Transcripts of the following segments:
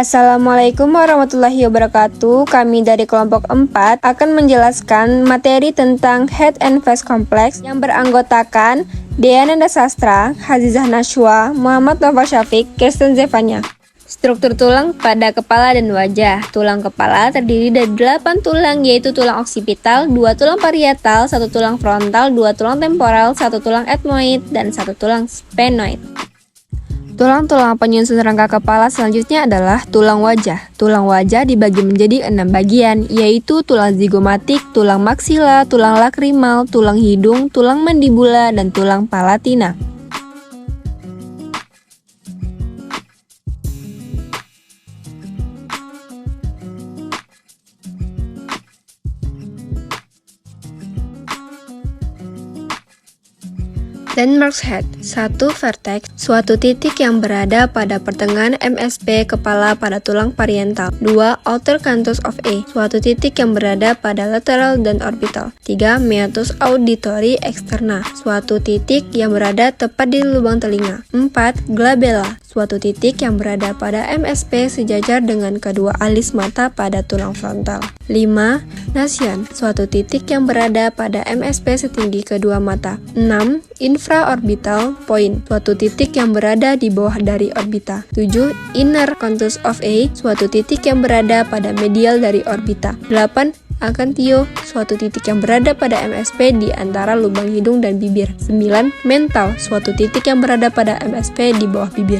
Assalamualaikum warahmatullahi wabarakatuh. Kami dari kelompok 4 akan menjelaskan materi tentang Head and Face Complex yang beranggotakan Deananda Sastra, Hazizah Nashwa, Muhammad Nova Syafiq, Kirsten Zevanya. Struktur tulang pada kepala dan wajah. Tulang kepala terdiri dari 8 tulang, yaitu tulang oksipital, 2 tulang parietal, 1 tulang frontal, 2 tulang temporal, 1 tulang etmoid, dan 1 tulang sphenoid. Tulang-tulang penyusun rangka kepala selanjutnya adalah tulang wajah. Tulang wajah dibagi menjadi 6 bagian, yaitu tulang zigomatik, tulang maksila, tulang lakrimal, tulang hidung, tulang mandibula, dan tulang palatina. Landmarks Head, 1 vertex, suatu titik yang berada pada pertengahan MSP kepala pada tulang parietal. 2 outer canthus of A, suatu titik yang berada pada lateral dan orbital. 3 meatus auditory externa, suatu titik yang berada tepat di lubang telinga. 4 glabella, suatu titik yang berada pada MSP sejajar dengan kedua alis mata pada tulang frontal. 5 nasyan, suatu titik yang berada pada MSP setinggi kedua mata. 6 infraorbital point, suatu titik yang berada di bawah dari orbita. 7 inner canthus of A, suatu titik yang berada pada medial dari orbita. 8 acantio, suatu titik yang berada pada MSP di antara lubang hidung dan bibir. 9 mental, suatu titik yang berada pada MSP di bawah bibir.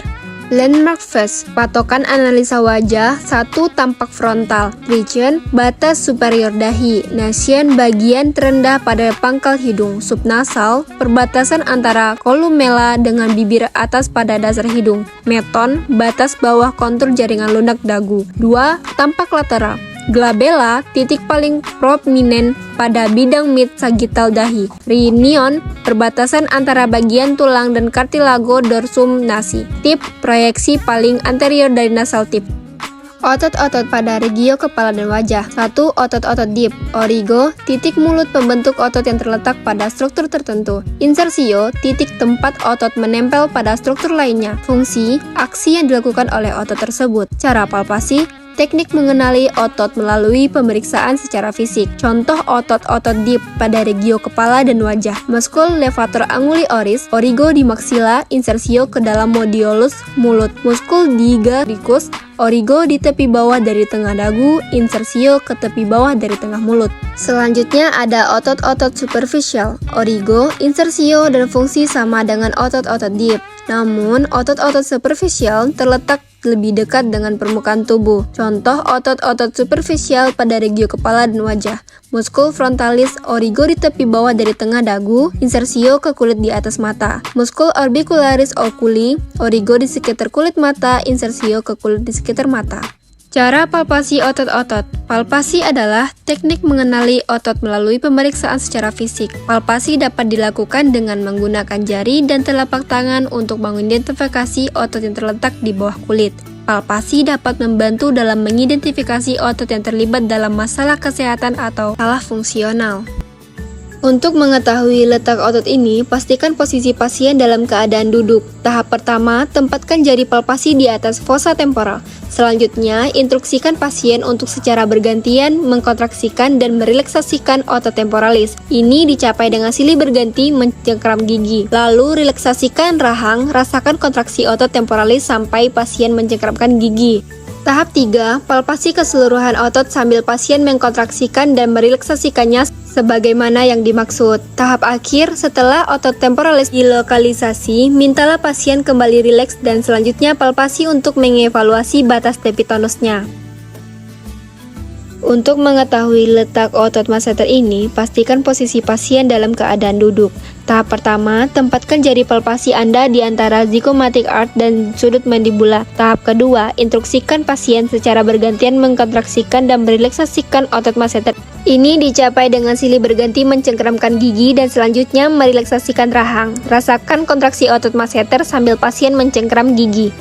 Landmark face, patokan analisa wajah. 1 tampak frontal, region, batas superior dahi, nasyan, bagian terendah pada pangkal hidung, subnasal, perbatasan antara kolumella dengan bibir atas pada dasar hidung, meton, batas bawah kontur jaringan lunak dagu. 2 tampak lateral, glabella, titik paling prominent pada bidang mid sagittal dahi, rhinion, perbatasan antara bagian tulang dan cartilago dorsum nasi, tip, proyeksi paling anterior dari nasal tip. Otot-otot pada regio kepala dan wajah. 1 otot-otot deep, origo, titik mulut pembentuk otot yang terletak pada struktur tertentu. Insersio, titik tempat otot menempel pada struktur lainnya. Fungsi, aksi yang dilakukan oleh otot tersebut. Cara palpasi, teknik mengenali otot melalui pemeriksaan secara fisik. Contoh otot-otot deep pada regio kepala dan wajah. Muskul levator anguli oris, origo di maksila, insersio ke dalam modiolus mulut. Muskul digaricus, origo di tepi bawah dari tengah dagu, insersio ke tepi bawah dari tengah mulut. Selanjutnya ada otot-otot superficial, origo, insersio, dan fungsi sama dengan otot-otot deep. Namun, otot-otot superficial terletak lebih dekat dengan permukaan tubuh. Contoh otot-otot superficial pada regio kepala dan wajah. Muskul frontalis, origo di tepi bawah dari tengah dagu, insersio ke kulit di atas mata. Muskul orbicularis oculi, origo di sekitar kulit mata, insersio ke kulit di sekitar mata. Cara palpasi otot-otot. Palpasi adalah teknik mengenali otot melalui pemeriksaan secara fisik. Palpasi dapat dilakukan dengan menggunakan jari dan telapak tangan untuk mengidentifikasi otot yang terletak di bawah kulit. Palpasi dapat membantu dalam mengidentifikasi otot yang terlibat dalam masalah kesehatan atau salah fungsional. Untuk mengetahui letak otot ini, pastikan posisi pasien dalam keadaan duduk. Tahap pertama, tempatkan jari palpasi di atas fossa temporal. Selanjutnya, instruksikan pasien untuk secara bergantian mengkontraksikan dan merelaksasikan otot temporalis. Ini dicapai dengan silih berganti mencengkram gigi. Lalu, relaksasikan rahang, rasakan kontraksi otot temporalis sampai pasien mencengkramkan gigi. Tahap 3, palpasi keseluruhan otot sambil pasien mengkontraksikan dan merelaksasikannya sebagaimana yang dimaksud. Tahap akhir, setelah otot temporalis dilokalisasi, mintalah pasien kembali rileks dan selanjutnya palpasi untuk mengevaluasi batas tepitonusnya. Untuk mengetahui letak otot masseter ini, pastikan posisi pasien dalam keadaan duduk. Tahap pertama, tempatkan jari palpasi Anda di antara zygomatic arch dan sudut mandibula. Tahap kedua, instruksikan pasien secara bergantian mengkontraksikan dan merelaksasikan otot masseter. Ini dicapai dengan silih berganti mencengkeramkan gigi dan selanjutnya merelaksasikan rahang. Rasakan kontraksi otot masseter sambil pasien mencengkeram gigi.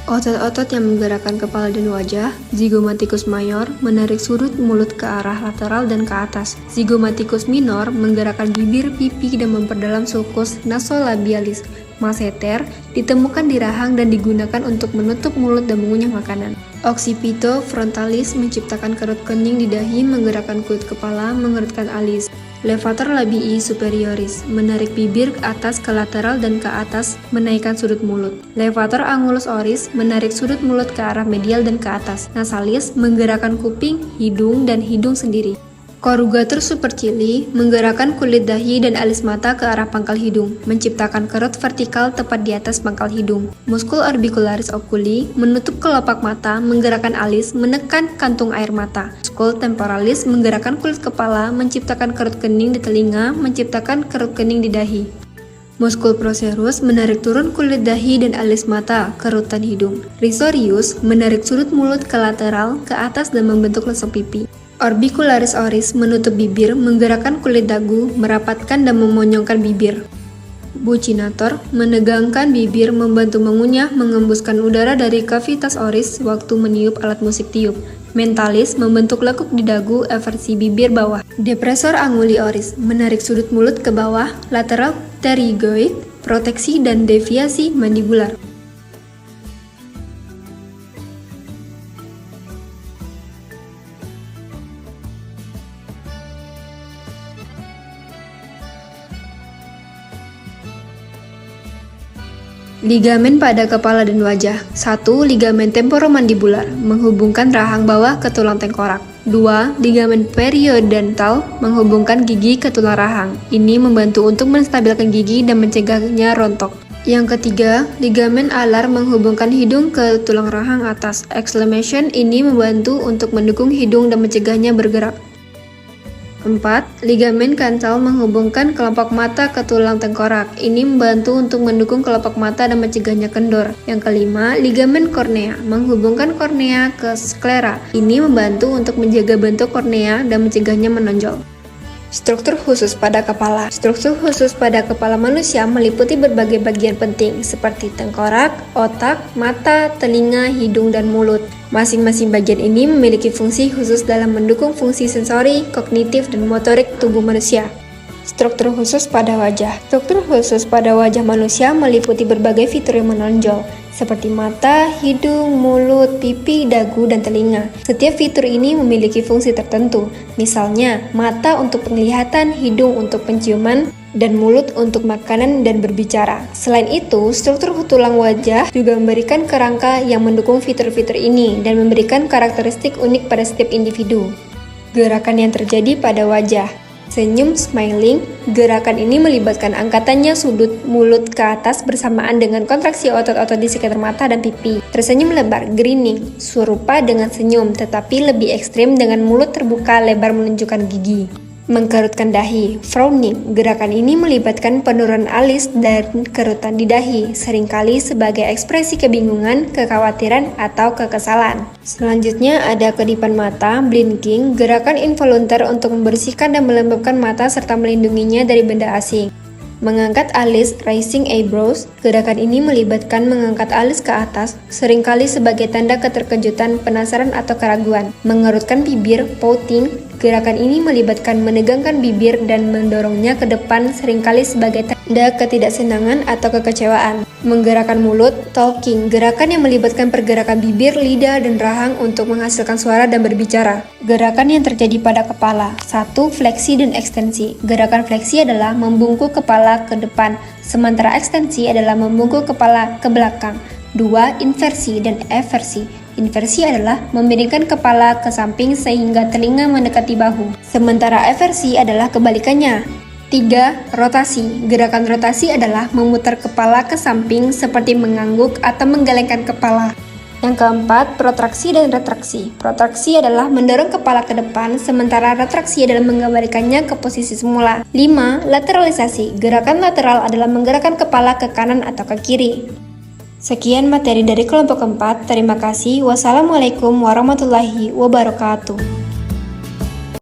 Otot-otot yang menggerakkan kepala dan wajah. Zygomaticus mayor menarik sudut mulut ke arah lateral dan ke atas. Zygomaticus minor menggerakkan bibir, pipi, dan memperdalam sulcus nasolabialis. Masseter ditemukan di rahang dan digunakan untuk menutup mulut dan mengunyah makanan. Occipito frontalis menciptakan kerut kening di dahi, menggerakkan kulit kepala, mengerutkan alis. Levator labii superioris menarik bibir ke atas ke lateral dan ke atas, menaikkan sudut mulut. Levator angulus oris menarik sudut mulut ke arah medial dan ke atas. Nasalis menggerakkan kuping, hidung, dan hidung sendiri. Corrugator supercilii menggerakkan kulit dahi dan alis mata ke arah pangkal hidung, menciptakan kerut vertikal tepat di atas pangkal hidung. Muscul orbicularis oculi menutup kelopak mata, menggerakkan alis, menekan kantung air mata. Muscul temporalis menggerakkan kulit kepala, menciptakan kerut kening di telinga, menciptakan kerut kening di dahi. Muscul procerus menarik turun kulit dahi dan alis mata, kerutan hidung. Risorius menarik sudut mulut ke lateral, ke atas dan membentuk lesung pipi. Orbicularis oris menutup bibir, menggerakkan kulit dagu, merapatkan dan memonyongkan bibir. Buccinator menegangkan bibir, membantu mengunyah, mengembuskan udara dari kavitas oris waktu meniup alat musik tiup. Mentalis membentuk lekuk di dagu, eversi bibir bawah. Depressor anguli oris menarik sudut mulut ke bawah, lateral pterygoid, proteksi dan deviasi mandibular. Ligamen pada kepala dan wajah. 1. Ligamen temporomandibular menghubungkan rahang bawah ke tulang tengkorak. 2. Ligamen periodontal menghubungkan gigi ke tulang rahang. Ini membantu untuk menstabilkan gigi dan mencegahnya rontok. Yang ketiga, ligamen alar menghubungkan hidung ke tulang rahang atas. Exclamation ini membantu untuk mendukung hidung dan mencegahnya bergerak. 4. Ligamen kantal menghubungkan kelopak mata ke tulang tengkorak. Ini membantu untuk mendukung kelopak mata dan mencegahnya kendor. Yang kelima, ligamen kornea menghubungkan kornea ke sklera. Ini membantu untuk menjaga bentuk kornea dan mencegahnya menonjol. Struktur khusus pada kepala. Struktur khusus pada kepala manusia meliputi berbagai bagian penting seperti tengkorak, otak, mata, telinga, hidung, dan mulut. Masing-masing bagian ini memiliki fungsi khusus dalam mendukung fungsi sensori, kognitif, dan motorik tubuh manusia. Struktur khusus pada wajah. Struktur khusus pada wajah manusia meliputi berbagai fitur yang menonjol, seperti mata, hidung, mulut, pipi, dagu, dan telinga. Setiap fitur ini memiliki fungsi tertentu, misalnya mata untuk penglihatan, hidung untuk penciuman, dan mulut untuk makanan dan berbicara. Selain itu, struktur tulang wajah juga memberikan kerangka yang mendukung fitur-fitur ini dan memberikan karakteristik unik pada setiap individu. Gerakan yang terjadi pada wajah. Senyum smiling, gerakan ini melibatkan angkatannya sudut mulut ke atas bersamaan dengan kontraksi otot-otot di sekitar mata dan pipi. Tersenyum lebar, grinning, serupa dengan senyum tetapi lebih ekstrim dengan mulut terbuka lebar menunjukkan gigi. Mengkerutkan dahi, frowning, gerakan ini melibatkan penurunan alis dan kerutan di dahi, seringkali sebagai ekspresi kebingungan, kekhawatiran, atau kekesalan. Selanjutnya ada kedipan mata, blinking, gerakan involunter untuk membersihkan dan melembabkan mata serta melindunginya dari benda asing. Mengangkat alis, raising eyebrows, gerakan ini melibatkan mengangkat alis ke atas, seringkali sebagai tanda keterkejutan, penasaran, atau keraguan. Mengerutkan bibir, pouting, gerakan ini melibatkan menegangkan bibir dan mendorongnya ke depan, seringkali sebagai tanda ketidaksenangan atau kekecewaan. Menggerakkan mulut, talking, gerakan yang melibatkan pergerakan bibir, lidah, dan rahang untuk menghasilkan suara dan berbicara. Gerakan yang terjadi pada kepala. 1. Fleksi dan ekstensi. Gerakan fleksi adalah membungkuk kepala ke depan, sementara ekstensi adalah membungkuk kepala ke belakang. 2. Inversi dan eversi. Inversi adalah memiringkan kepala ke samping sehingga telinga mendekati bahu, sementara eversi adalah kebalikannya. 3. Rotasi. Gerakan rotasi adalah memutar kepala ke samping seperti mengangguk atau menggelengkan kepala. Yang keempat, protraksi dan retraksi. Protraksi adalah mendorong kepala ke depan, sementara retraksi adalah mengembalikannya ke posisi semula. 5. Lateralisasi. Gerakan lateral adalah menggerakkan kepala ke kanan atau ke kiri. Sekian materi dari kelompok 4. Terima kasih. Wassalamualaikum warahmatullahi wabarakatuh.